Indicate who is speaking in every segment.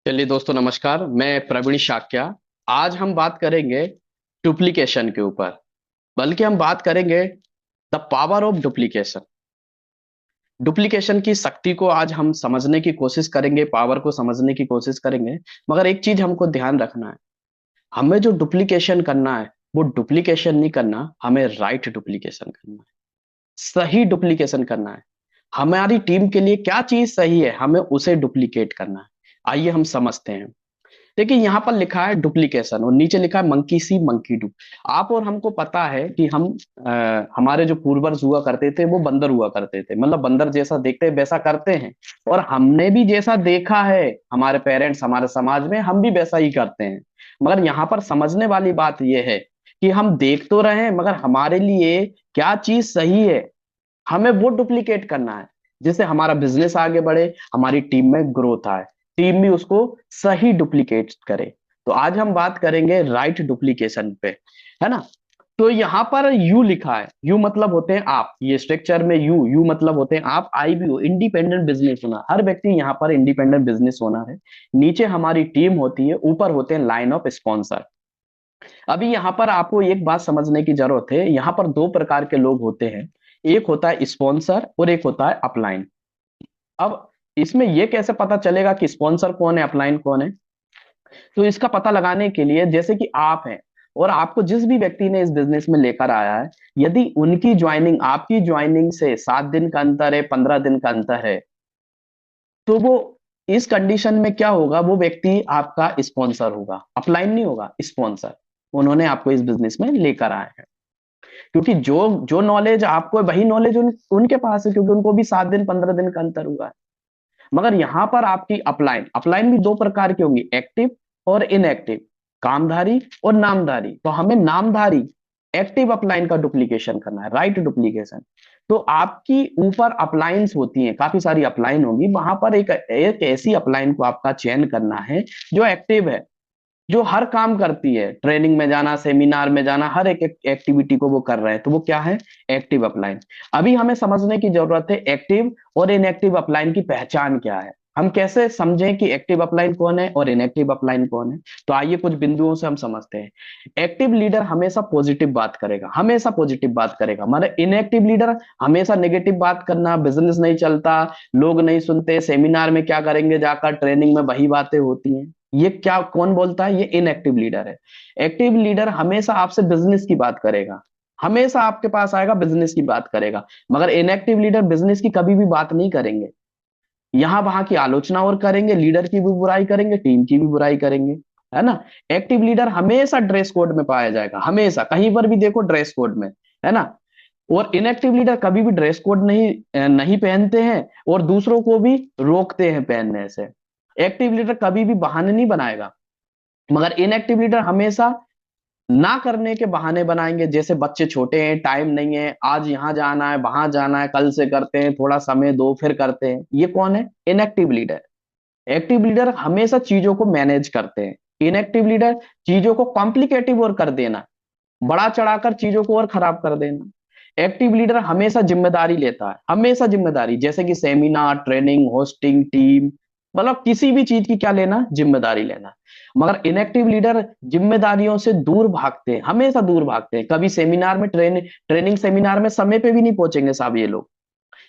Speaker 1: चलिए दोस्तों, नमस्कार। मैं प्रवीण शाक्या। आज हम बात करेंगे डुप्लीकेशन के ऊपर। बल्कि हम बात करेंगे the power of duplication. Duplication की शक्ति को आज हम समझने की कोशिश करेंगे, पावर को समझने की कोशिश करेंगे। मगर एक चीज हमको ध्यान रखना है, हमें जो डुप्लीकेशन करना है वो डुप्लीकेशन नहीं करना, हमें राइट डुप्लीकेशन करना है, सही डुप्लीकेशन करना है। हमारी टीम के लिए क्या चीज सही है, हमें उसे डुप्लीकेट करना है। आइए हम समझते हैं। देखिए, यहाँ पर लिखा है डुप्लीकेशन और नीचे लिखा है मंकी सी मंकी डू। आप और हमको पता है कि हमारे जो पूर्वज हुआ करते थे वो बंदर हुआ करते थे, मतलब बंदर जैसा देखते हैं वैसा करते हैं। और हमने भी जैसा देखा है, हमारे पेरेंट्स, हमारे समाज में हम भी वैसा ही करते हैं। मगर यहाँ पर समझने वाली बात यह है कि हम देख तो रहे हैं, मगर हमारे लिए क्या चीज सही है, हमें वो डुप्लीकेट करना है, जिससे हमारा बिजनेस आगे बढ़े, हमारी टीम में ग्रोथ आए, टीम भी उसको सही डुप्लीकेट करे। तो आज हम बात करेंगे राइट डुप्लीकेशन पे, है ना। तो यहाँ पर यू लिखा है, यू मतलब होते हैं आप, ये स्ट्रक्चर में यू यू मतलब होते हैं आप, आई भी हो, इंडिपेंडेंट बिजनेस ओनर। हर व्यक्ति यहाँ पर इंडिपेंडेंट बिजनेस ओनर है। नीचे हमारी टीम होती है, ऊपर होते हैं लाइन ऑफ स्पॉन्सर। अभी यहाँ पर आपको एक बात समझने की जरूरत है, यहाँ पर दो प्रकार के लोग होते हैं। एक होता है स्पॉन्सर और एक होता है अपलाइन। अब इसमें यह कैसे पता चलेगा कि स्पॉन्सर कौन है, अपलाइन कौन है? तो इसका पता लगाने के लिए, जैसे कि आप हैं और आपको जिस भी व्यक्ति ने इस बिजनेस में लेकर आया है, यदि उनकी ज्वाइनिंग आपकी ज्वाइनिंग से 7 दिन का अंतर है, 15 दिन का अंतर है, तो वो इस कंडीशन में क्या होगा, वो व्यक्ति आपका स्पॉन्सर होगा, अपलाइन नहीं होगा, स्पॉन्सर। उन्होंने आपको इस बिजनेस में लेकर आए हैं, क्योंकि जो जो नॉलेज आपको है, वही नॉलेज उनके पास है, क्योंकि उनको भी 7 दिन 15 दिन का अंतर हुआ है। मगर यहां पर आपकी अपलाइन, अपलाइन भी दो प्रकार की होंगी, एक्टिव और इनएक्टिव, कामधारी और नामधारी। तो हमें नामधारी एक्टिव अपलाइन का डुप्लीकेशन करना है, राइट डुप्लीकेशन। तो आपकी ऊपर अपलाइंस होती हैं, काफी सारी अपलाइन होंगी, वहां पर एक ऐसी अपलाइन को आपका चयन करना है जो एक्टिव है, जो हर काम करती है, ट्रेनिंग में जाना, सेमिनार में जाना, हर एक एक्टिविटी को वो कर रहे हैं, तो वो क्या है, एक्टिव अपलाइन। अभी हमें समझने की जरूरत है एक्टिव और इनएक्टिव अपलाइन की पहचान क्या है, हम कैसे समझें कि एक्टिव अपलाइन कौन है और इनएक्टिव अपलाइन कौन है। तो आइए कुछ बिंदुओं से हम समझते हैं। एक्टिव लीडर हमेशा पॉजिटिव बात करेगा, हमेशा पॉजिटिव बात करेगा, मतलब इनएक्टिव लीडर हमेशा नेगेटिव बात करना, बिजनेस नहीं चलता, लोग नहीं सुनते, सेमिनार में क्या करेंगे जाकर, ट्रेनिंग में वही बातें होती हैं। ये क्या, कौन बोलता है? ये इनएक्टिव लीडर है। एक्टिव लीडर हमेशा आपसे बिजनेस की बात करेगा, हमेशा आपके पास आएगा, बिजनेस की बात करेगा। मगर इनएक्टिव लीडर बिजनेस की कभी भी बात नहीं करेंगे, यहां वहां की आलोचना और करेंगे, लीडर की भी बुराई करेंगे, टीम की भी बुराई करेंगे, है ना। एक्टिव लीडर हमेशा ड्रेस कोड में पाया जाएगा, हमेशा कहीं पर भी देखो ड्रेस कोड में, है ना। और इनएक्टिव लीडर कभी भी ड्रेस कोड नहीं पहनते हैं और दूसरों को भी रोकते हैं पहनने से। एक्टिव लीडर कभी भी बहाने नहीं बनाएगा, मगर इनएक्टिव लीडर हमेशा ना करने के बहाने बनाएंगे। जैसे बच्चे छोटे हैं, टाइम नहीं है, आज यहाँ जाना है, वहां जाना है, कल से करते हैं, थोड़ा समय दो फिर करते हैं। ये कौन है? Inactive leader. एक्टिव लीडर हमेशा चीजों को मैनेज करते हैं, इनएक्टिव लीडर चीजों को कॉम्प्लिकेटिव और कर देना, बढ़ा चढ़ाकर चीजों को और खराब कर देना। एक्टिव लीडर हमेशा जिम्मेदारी लेता है, हमेशा जिम्मेदारी, जैसे कि सेमिनार, ट्रेनिंग, होस्टिंग, टीम, मतलब किसी भी चीज की क्या लेना, जिम्मेदारी लेना। मगर इनएक्टिव लीडर जिम्मेदारियों से दूर भागते हैं, हमेशा दूर भागते हैं। कभी सेमिनार में, ट्रेनिंग सेमिनार में समय पे भी नहीं पहुंचेंगे साहब ये लोग।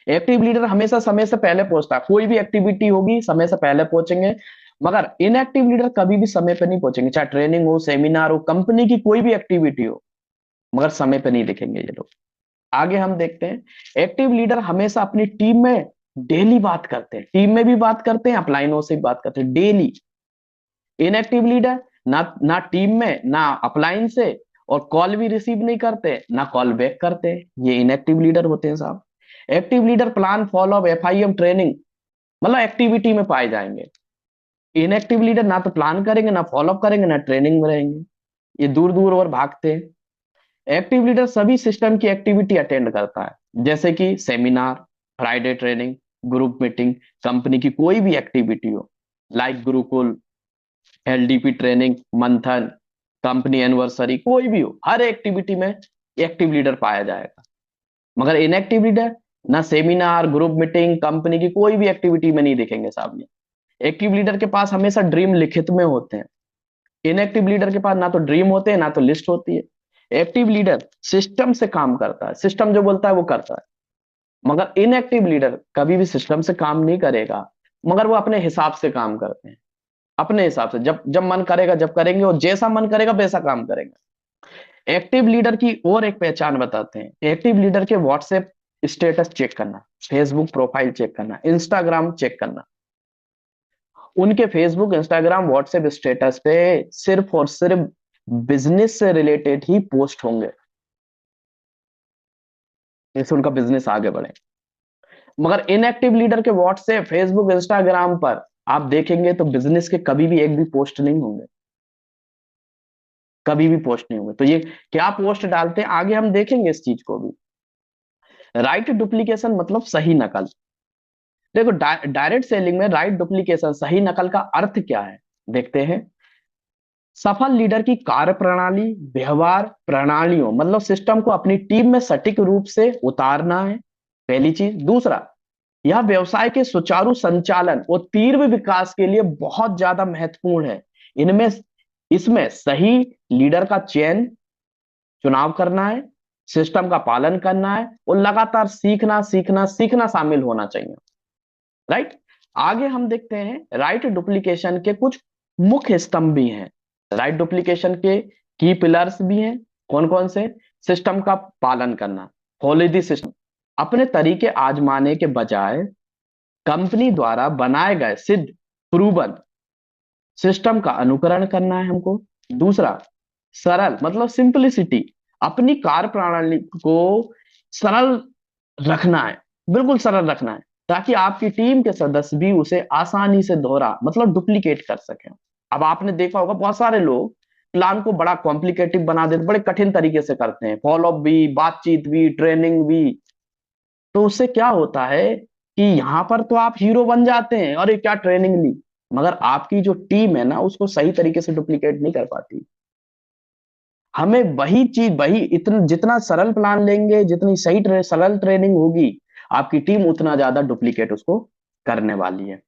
Speaker 1: एक्टिव लीडर हमेशा समय से पहले पहुंचता है, कोई भी एक्टिविटी होगी समय से पहले पहुंचेंगे। मगर इनएक्टिव लीडर कभी भी समय पे नहीं पहुंचेंगे, चाहे ट्रेनिंग हो, सेमिनार हो, कंपनी की कोई भी एक्टिविटी हो, मगर समय पे नहीं दिखेंगे ये लोग। आगे हम देखते हैं, एक्टिव लीडर हमेशा अपनी टीम में डेली बात करते हैं, टीम में भी बात करते हैं, अपलाइनों से भी बात करते हैं डेली। इनएक्टिव लीडर ना ना टीम में, ना अपलाइन से, और कॉल भी रिसीव नहीं करते, ना कॉल बैक करते। ये इनएक्टिव लीडर होते हैं साहब। Active leader plan, follow up, FIM, training, मतलब एक्टिविटी में पाए जाएंगे। इनएक्टिव लीडर ना तो प्लान करेंगे, ना फॉलो अप करेंगे, ना ट्रेनिंग में रहेंगे, ये दूर दूर और भागते हैं। एक्टिव लीडर सभी सिस्टम की एक्टिविटी अटेंड करता है, जैसे कि seminar, Friday training, group meeting, company की कोई भी एक्टिविटी हो, लाइक गुरुकुल, एलडीपी ट्रेनिंग, मंथन, कंपनी एनिवर्सरी, कोई भी हो, हर एक्टिविटी में एक्टिव लीडर पाया जाएगा। मगर इनएक्टिव लीडर ना सेमिनार, ग्रुप मीटिंग, कंपनी की कोई भी एक्टिविटी में नहीं दिखेंगे साहब ये। एक्टिव लीडर के पास हमेशा ड्रीम लिखित में होते हैं, इनएक्टिव लीडर के पास ना तो ड्रीम होते हैं ना तो लिस्ट होती है। एक्टिव लीडर सिस्टम से काम करता है, सिस्टम जो बोलता है वो करता है, मगर इनएक्टिव लीडर कभी भी सिस्टम से काम नहीं करेगा, मगर वो अपने हिसाब से काम करते हैं, अपने हिसाब से, जब जब मन करेगा जब करेंगे, और जैसा मन करेगा वैसा काम करेंगे। एक्टिव लीडर की और एक पहचान बताते हैं। एक्टिव लीडर के व्हाट्सएप स्टेटस चेक करना, फेसबुक प्रोफाइल चेक करना, इंस्टाग्राम चेक करना। उनके फेसबुक, इंस्टाग्राम, व्हाट्सएप स्टेटस पे सिर्फ और सिर्फ बिजनेस से रिलेटेड ही पोस्ट होंगे, जिससे उनका बिजनेस आगे बढ़े। मगर इनएक्टिव लीडर के व्हाट्सएप, फेसबुक, इंस्टाग्राम पर आप देखेंगे तो बिजनेस के कभी भी एक भी पोस्ट नहीं होंगे, कभी भी पोस्ट नहीं होंगे। तो ये क्या पोस्ट डालते हैं आगे हम देखेंगे इस चीज को भी। राइट डुप्लीकेशन मतलब सही नकल। देखो, डायरेक्ट सेलिंग में राइट डुप्लीकेशन, सही नकल का अर्थ क्या है, देखते हैं। सफल लीडर की कार्य प्रणाली, व्यवहार प्रणालियों मतलब सिस्टम को अपनी टीम में सटीक रूप से उतारना है, पहली चीज। दूसरा, यह व्यवसाय के सुचारू संचालन और तीव्र विकास के लिए बहुत ज्यादा महत्वपूर्ण है। इनमें इसमें सही लीडर का चुनाव करना है, सिस्टम का पालन करना है, और लगातार सीखना सीखना सीखना शामिल होना चाहिए। राइट। आगे हम देखते हैं राइट डुप्लीकेशन के कुछ मुख्य स्तंभ भी हैं। राइट डुप्लीकेशन के की पिलर्स भी हैं, कौन कौन से। सिस्टम का पालन करना, फॉलो द सिस्टम, अपने तरीके आजमाने के बजाय कंपनी द्वारा बनाए गए सिद्ध, प्रूवन सिस्टम का अनुकरण करना है हमको। दूसरा, सरल मतलब सिंपलिसिटी, अपनी कार्य प्रणाली को सरल रखना है, बिल्कुल सरल रखना है, ताकि आपकी टीम के सदस्य भी उसे आसानी से दोहरा मतलब डुप्लीकेट कर सकें। अब आपने देखा होगा बहुत सारे लोग प्लान को बड़ा कॉम्प्लिकेटिव बना देते, बड़े कठिन तरीके से करते हैं, फॉलोअप भी, बातचीत भी, ट्रेनिंग भी। तो उससे क्या होता है कि यहां पर तो आप हीरो बन जाते हैं, अरे क्या ट्रेनिंग ली, मगर आपकी जो टीम है ना उसको सही तरीके से डुप्लीकेट नहीं कर पाती। हमें वही चीज, वही इतना जितना सरल प्लान लेंगे, जितनी सही सरल ट्रेनिंग होगी, आपकी टीम उतना ज्यादा डुप्लीकेट उसको करने वाली है।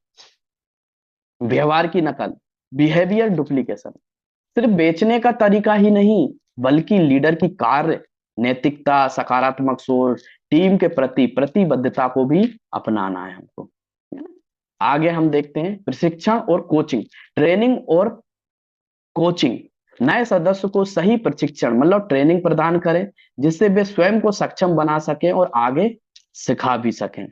Speaker 1: व्यवहार की नकल, बिहेवियर डुप्लीकेशन, सिर्फ बेचने का तरीका ही नहीं, बल्कि लीडर की कार्य नैतिकता, सकारात्मक सोच, टीम के प्रति प्रतिबद्धता को भी अपनाना है हमको, है ना? आगे हम देखते हैं प्रशिक्षण और कोचिंग, ट्रेनिंग और कोचिंग। नए सदस्य को सही प्रशिक्षण मतलब ट्रेनिंग प्रदान करें, जिससे वे स्वयं को सक्षम बना सकें और आगे सिखा भी सकें।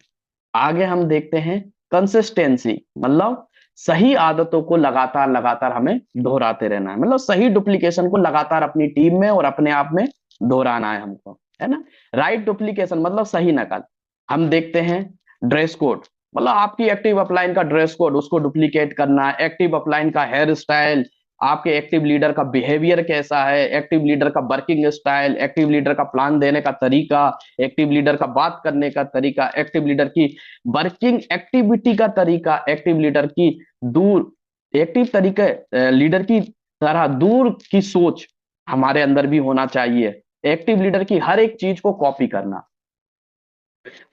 Speaker 1: आगे हम देखते हैं कंसिस्टेंसी मतलब सही आदतों को लगातार लगातार हमें दोहराते रहना है, मतलब सही डुप्लीकेशन को लगातार अपनी टीम में और अपने आप में दोहराना है हमको, है ना। राइट डुप्लीकेशन मतलब सही नकल। हम देखते हैं ड्रेस कोड, मतलब आपकी एक्टिव अपलाइन का ड्रेस कोड उसको डुप्लीकेट करना, एक्टिव अपलाइन का हेयर स्टाइल, आपके एक्टिव लीडर का बिहेवियर कैसा है, एक्टिव लीडर का वर्किंग स्टाइल, एक्टिव लीडर का प्लान देने का तरीका, एक्टिव लीडर का बात करने का तरीका, एक्टिव लीडर की वर्किंग एक्टिविटी का तरीका, एक्टिव लीडर की दूर एक्टिव तरीके लीडर की तरह दूर की सोच हमारे अंदर भी होना चाहिए। एक्टिव लीडर की हर एक चीज को कॉपी करना,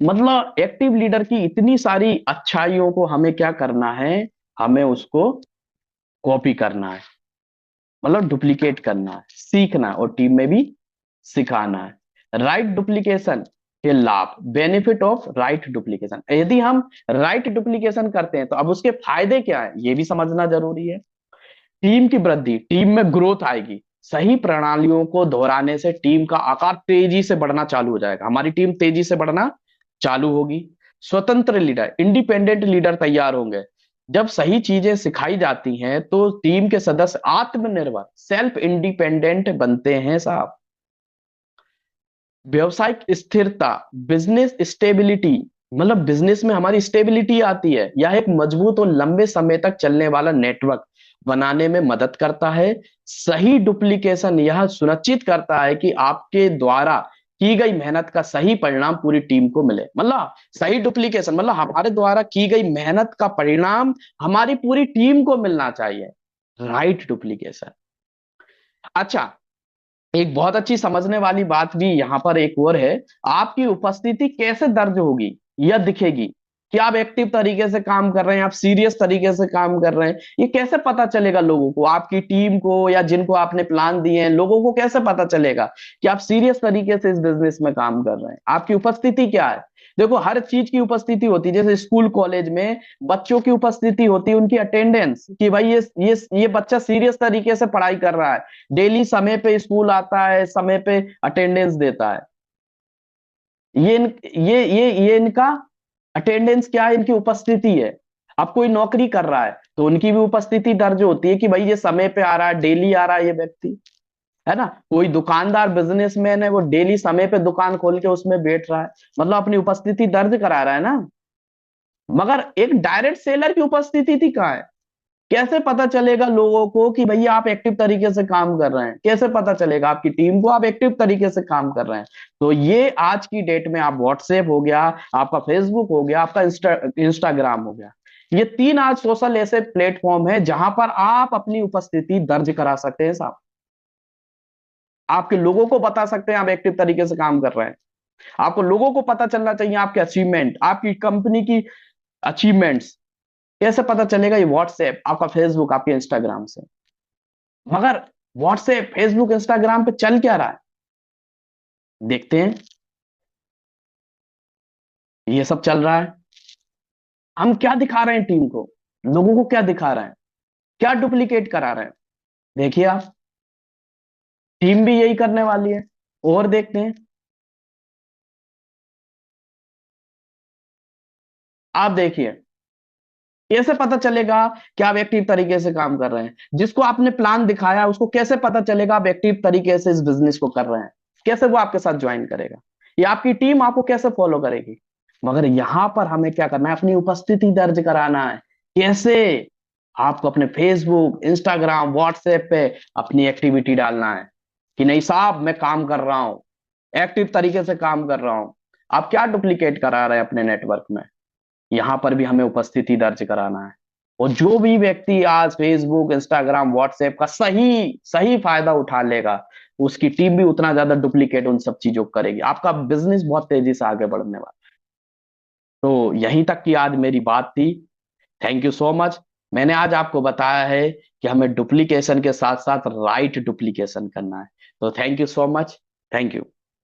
Speaker 1: मतलब एक्टिव लीडर की इतनी सारी अच्छाइयों को हमें क्या करना है, हमें उसको कॉपी करना है, मतलब डुप्लीकेट करना है, सीखना है और टीम में भी सिखाना है। राइट डुप्लीकेशन के लाभ, बेनिफिट ऑफ राइट डुप्लीकेशन, यदि हम राइट डुप्लीकेशन करते हैं तो अब उसके फायदे क्या है ये भी समझना जरूरी है। टीम की वृद्धि, टीम में ग्रोथ आएगी, सही प्रणालियों को दोहराने से टीम का आकार तेजी से बढ़ना चालू हो जाएगा, हमारी टीम तेजी से बढ़ना चालू होगी। स्वतंत्र लीडर, इंडिपेंडेंट लीडर तैयार होंगे, जब सही चीजें सिखाई जाती हैं तो टीम के सदस्य आत्मनिर्भर, सेल्फ इंडिपेंडेंट बनते हैं साहब। व्यवसायिक स्थिरता, बिजनेस स्टेबिलिटी, मतलब बिजनेस में हमारी स्टेबिलिटी आती है, यह एक मजबूत और लंबे समय तक चलने वाला नेटवर्क बनाने में मदद करता है। सही डुप्लीकेशन यह सुनिश्चित करता है कि आपके द्वारा की गई मेहनत का सही परिणाम पूरी टीम को मिले, मतलब सही डुप्लीकेशन मतलब हमारे द्वारा की गई मेहनत का परिणाम हमारी पूरी टीम को मिलना चाहिए। Right duplication. अच्छा, एक बहुत अच्छी समझने वाली बात भी यहां पर एक और है, आपकी उपस्थिति कैसे दर्ज होगी, यह दिखेगी। कि आप एक्टिव तरीके से काम कर रहे हैं, आप सीरियस तरीके से काम कर रहे हैं। ये कैसे पता चलेगा लोगों को, आपकी टीम को या जिनको आपने प्लान दिए हैं, लोगों को कैसे पता चलेगा कि आप सीरियस तरीके से इस बिजनेस में काम कर रहे हैं? आपकी उपस्थिति क्या है? देखो, हर चीज की उपस्थिति होती है। जैसे स्कूल कॉलेज में बच्चों की उपस्थिति होती है, उनकी अटेंडेंस, कि भाई ये बच्चा सीरियस तरीके से पढ़ाई कर रहा है, डेली समय पे स्कूल आता है, समय पे अटेंडेंस देता है। ये इन, ये इनका अटेंडेंस क्या है? इनकी उपस्थिति है। अब कोई नौकरी कर रहा है तो उनकी भी उपस्थिति दर्ज होती है कि भाई ये समय पे आ रहा है, डेली आ रहा है ये व्यक्ति, है ना? कोई दुकानदार बिजनेसमैन है, वो डेली समय पे दुकान खोल के उसमें बैठ रहा है, मतलब अपनी उपस्थिति दर्ज करा रहा है ना। मगर एक डायरेक्ट सेलर की उपस्थिति थी कहाँ है? कैसे पता चलेगा लोगों को कि भैया आप एक्टिव तरीके से काम कर रहे हैं? कैसे पता चलेगा आपकी टीम को आप एक्टिव तरीके से काम कर रहे हैं? तो ये आज की डेट में, आप व्हाट्सएप हो गया, आपका फेसबुक हो गया, आपका इंस्टाग्राम हो गया, ये तीन आज सोशल ऐसे प्लेटफॉर्म है जहां पर आप अपनी उपस्थिति दर्ज करा सकते हैं साहब। आपके लोगों को बता सकते हैं आप एक्टिव तरीके से काम कर रहे हैं। आपको लोगों को पता चलना चाहिए आपके अचीवमेंट, आपकी कंपनी की अचीवमेंट्स। कैसे पता चलेगा? ये व्हाट्सएप, आपका फेसबुक, आपके इंस्टाग्राम से। मगर व्हाट्सएप, फेसबुक, इंस्टाग्राम पे चल क्या रहा है, देखते हैं। ये सब चल रहा है। हम क्या दिखा रहे हैं टीम को, लोगों को क्या दिखा रहे हैं, क्या डुप्लीकेट करा रहे हैं? देखिए आप, टीम भी यही करने वाली है। और देखते हैं, आप देखिए, कैसे पता चलेगा कि आप एक्टिव तरीके से काम कर रहे हैं? जिसको आपने प्लान दिखाया उसको कैसे पता चलेगा आप एक्टिव तरीके से इस बिजनेस को कर रहे हैं? कैसे वो आपके साथ ज्वाइन करेगा? या आपकी टीम आपको कैसे फॉलो करेगी? मगर यहां पर हमें क्या करना है? अपनी उपस्थिति दर्ज कराना है। कैसे? आपको अपने फेसबुक, इंस्टाग्राम, व्हाट्सएप पे अपनी एक्टिविटी डालना है कि नहीं साहब मैं काम कर रहा हूं, एक्टिव तरीके से काम कर रहा हूं। आप क्या डुप्लीकेट करा रहे हैं अपने नेटवर्क में? यहां पर भी हमें उपस्थिति दर्ज कराना है। और जो भी व्यक्ति आज फेसबुक, इंस्टाग्राम, व्हाट्सएप का सही सही फायदा उठा लेगा, उसकी टीम भी उतना ज्यादा डुप्लीकेट उन सब चीजों को करेगी। आपका बिजनेस बहुत तेजी से आगे बढ़ने वाला है। तो यहीं तक की आज मेरी बात थी। Thank you so much. मैंने आज आपको बताया है कि हमें डुप्लीकेशन के साथ साथ राइट डुप्लीकेशन करना है। तो thank you so much. Thank you.